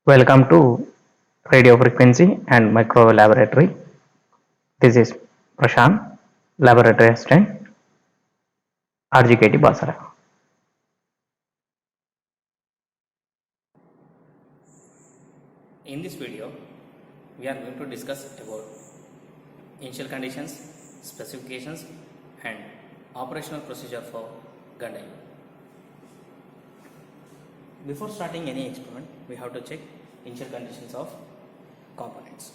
Welcome to Radio Frequency and Micro Laboratory. This is Prashant, Laboratory Assistant, RGKT Basara. In this video, we are going to discuss about initial conditions, specifications and operational procedure for gun diode. Before starting any experiment, we have to check initial conditions of components.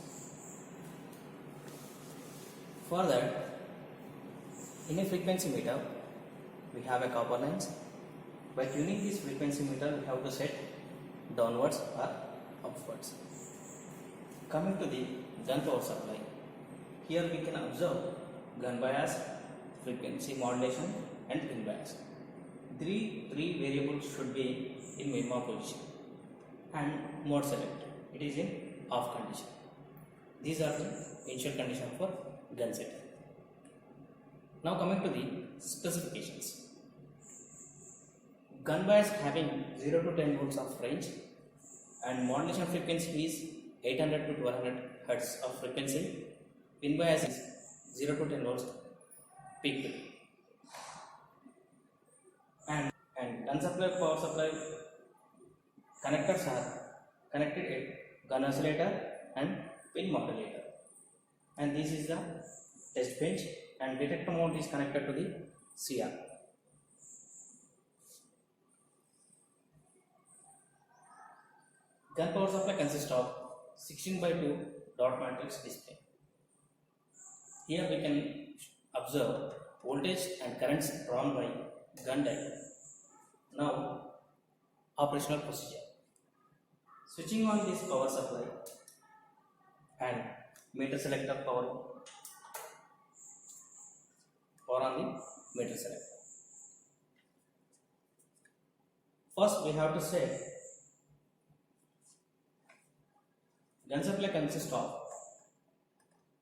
For that, in a frequency meter, we have a copper lens. By tuning this frequency meter, we have to set downwards or upwards. Coming to the gun power supply, here we can observe gun bias, frequency modulation and pin bias. Three variables should be in minimum position and mode select. It is in off condition. These are the initial condition for gun setting. Now coming to the specifications. Gun bias having 0 to 10 volts of range and modulation frequency is 800 to 1200 Hz of frequency. Pin bias is 0 to 10 volts peak to peak. And gun supply, power supply connectors are connected at gun oscillator and pin modulator. And this is the test bench and detector mount is connected to the CR. Gun power supply consists of 16:2 dot matrix display. Here we can observe voltage and currents drawn by gun diode. Now, operational procedure. Switching on this power supply and meter selector power on the meter selector. First, we have to set gun supply consists of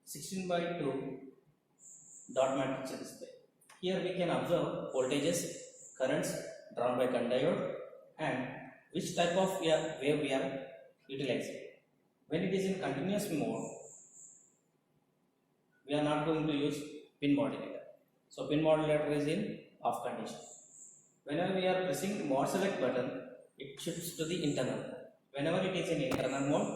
16:2 dot matrix display. Here we can observe voltages, currents drawn by gun diode and which type of wave we are utilizing. When it is in continuous mode, we are not going to use pin modulator. So pin modulator is in off condition. Whenever we are pressing mode select button, it shifts to the internal mode. Whenever it is in internal mode,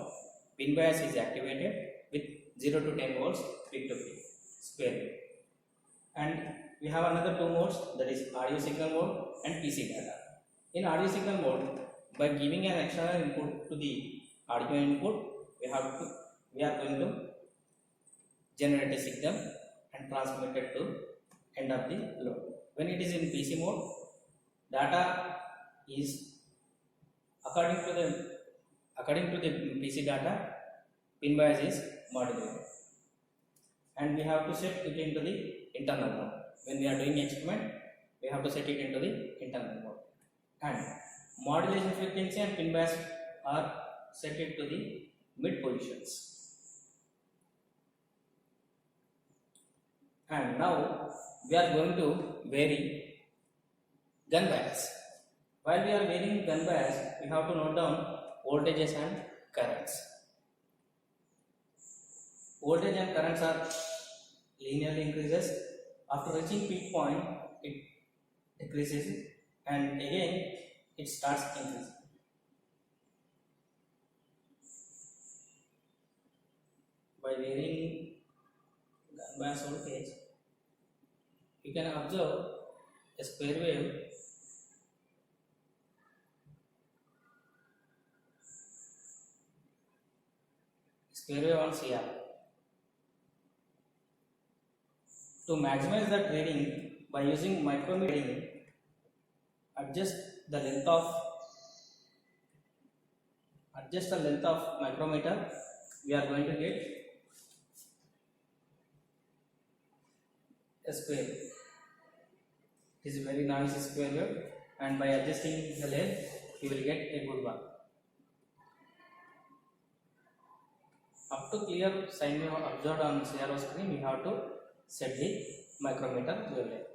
pin bias is activated with 0 to 10 volts peak to peak square wave. And we have another two modes, that is audio signal mode and PC data. In audio signal mode, by giving an external input to the audio input, we are going to generate a signal and transmit it to end of the load. When it is in PC mode, data is according to the PC data, pin bias is modulated, and we have to set it into the internal mode. When we are doing experiment, we have to set it into the internal mode. And modulation frequency and pin bias are set it to the mid positions. And now we are going to vary gun bias. While we are varying gun bias, we have to note down voltages and currents. Voltage and currents are linearly increases. After reaching peak point, it decreases and again it starts increasing. By varying gun bias voltage, you can observe a square wave on CR. To maximize the reading by using micrometer, adjust the length of micrometer. We are going to get a square wave. It is a very noisy square wave, and by adjusting the length, you will get a good one. Up to clear sine wave observed on CRO screen, we have to set the micrometer wavelength.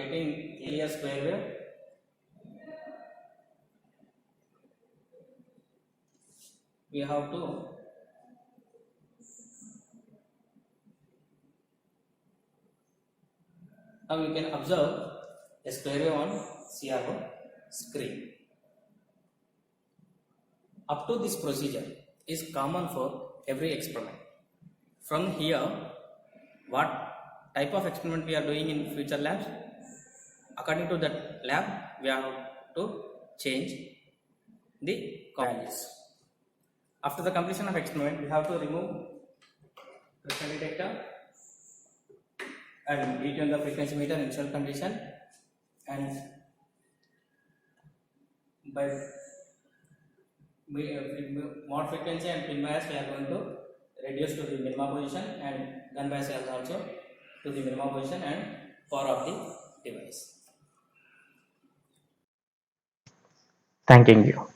getting clear square wave, we have to now you can observe a square wave on CRO screen. Up to this procedure is common for every experiment. From here, what type of experiment we are doing in future labs, according to that lab, we have to change the values. After the completion of experiment, we have to remove pressure detector and retune the frequency meter in initial condition, and by mod frequency and pin bias we are going to reduce to the minima position, and gun bias is also to the minima position and power of the device. Thanking you.